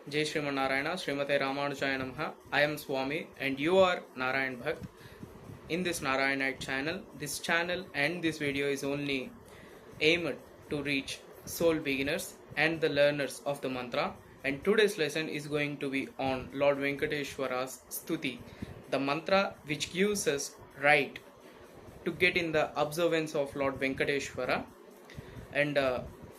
Jai Sriman Narayana, Srimate Ramanujaya Namaha. I am Swami and you are Narayan Bhakt. In this Narayanite channel, this channel and this video is only aimed to reach soul beginners and the learners of the mantra. And today's lesson is going to be on Lord Venkateshwara's Stuti, the mantra which gives us right to get in the observance of Lord Venkateshwara and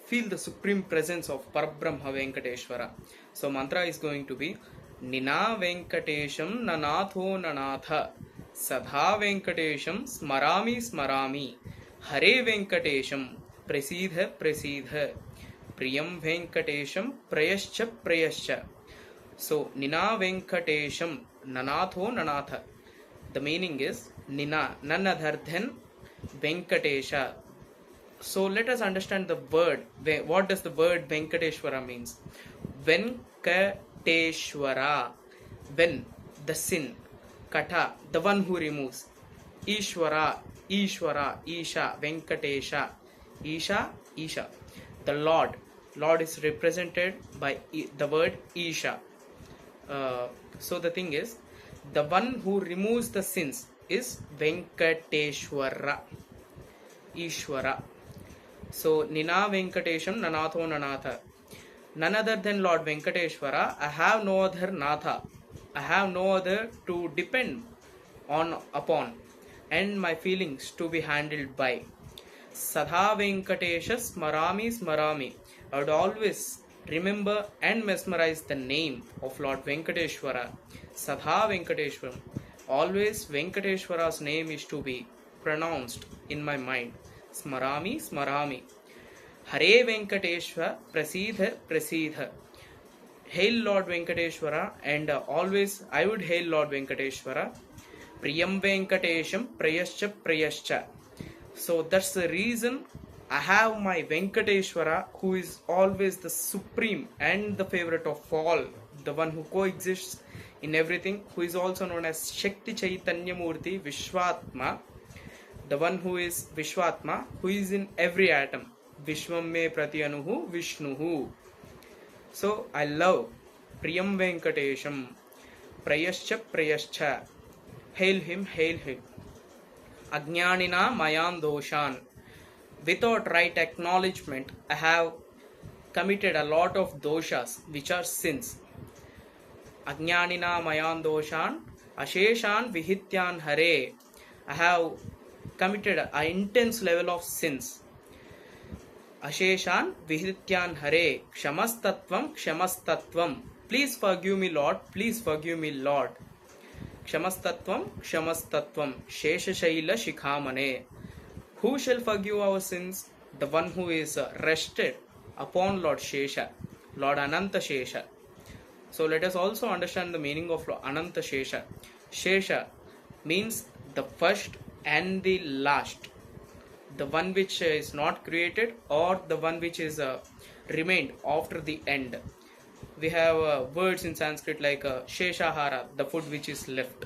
feel the supreme presence of Parabrahma Venkateshwara. So mantra is going to be Nina Venkatesham Nanatho Nanatha Sadha Venkatesham Smarami Smarami Hare Venkatesham Prasidha Prasidha Priyam Venkatesham Prayascha Prayascha. So Nina Venkatesham Nanatho Nanatha. The meaning is Nina, none other than Venkatesha. So let us understand the word. What does the word Venkateshwara means? Venkateshwara. Ven, the sin. Kata, the one who removes. Ishwara, Ishwara, Isha, Venkatesha. Isha, Isha. The Lord. Lord is represented by the word Isha. So the thing is, the one who removes the sins is Venkateshwara. Ishwara. So Nina Venkatesham Nanatho Nanatha. None other than Lord Venkateshwara. I have no other Natha. I have no other to depend upon and my feelings to be handled by. Sadha Venkatesha Smarami Smarami. I would always remember and mesmerize the name of Lord Venkateshwara. Sadha Venkateshwaram. Always Venkateshwara's name is to be pronounced in my mind. Smarami Smarami. Hare Venkateshwara Prasidha Prasidha. Hail Lord Venkateshwara, and always I would hail Lord Venkateshwara. Priyam Venkatesham Prayascha Prayascha. So that's the reason I have my Venkateshwara, who is always the supreme and the favorite of all, the one who coexists in everything, who is also known as Shakti Chaitanya Murti Vishwatma, the one who is Vishwatma, who is in every atom. Vishwam me pratyanuhu Vishnuhu. So I love Priyam Venkatesham, Prayascha Prayascha. Hail him, hail him. Ajnanina Mayan Doshan. Without right acknowledgement, I have committed a lot of doshas, which are sins. Ajnanina Mayan Doshan, Asheshan Vihityan Hare. I have committed an intense level of sins. Asheshan Vihityan Hare. Ksamastatvam Ksamastatvam. Please forgive me, Lord. Please forgive me, Lord. Ksamastatvam Ksamastatvam. Sheshashaila Shikhamane. Who shall forgive our sins? The one who is rested upon Lord Shesha, Lord Ananta Shesha. So let us also understand the meaning of Ananta Shesha. Shesha means the first and the last, the one which is not created or the one which is remained after the end. We have words in Sanskrit like Sheshahara, the food which is left.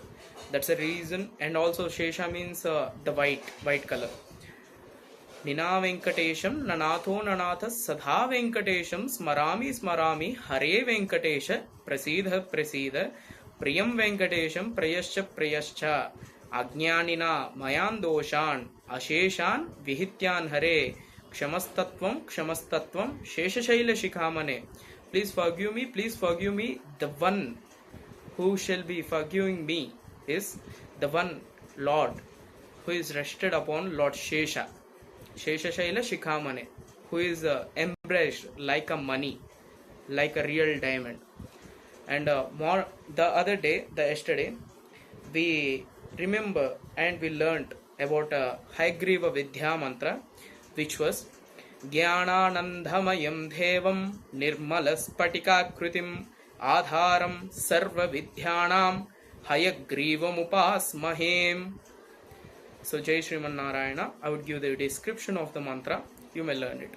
That's a reason. And also Shesha means the white color. Nina Venkatesham Nanatho Nanatha Sadha Venkatesham Smarami Smarami Hare Venkatesha Prasidha Prasidha Priyam Venkatesham Prayascha Prayascha Ajnanina Mayan Doshan Asheshan Vihityan Hare Ksamastatvam Ksamastatvam Sheshashaila Shikhamane. Please forgive me, please forgive me. The one who shall be forgiving me is the one Lord who is rested upon Lord Shesha. Sheshashaila Shikhamane, who is embraced like a money, like a real diamond. And yesterday, we remember and we learnt about Hayagriva Vidya mantra, which was Jnananandhamayam Devam Nirmalaspatikakritim Adharam Sarva Vidyanam Hayagrivam Upasmahem. So Jai Sriman Narayana. I would give the description of the mantra. You may learn it.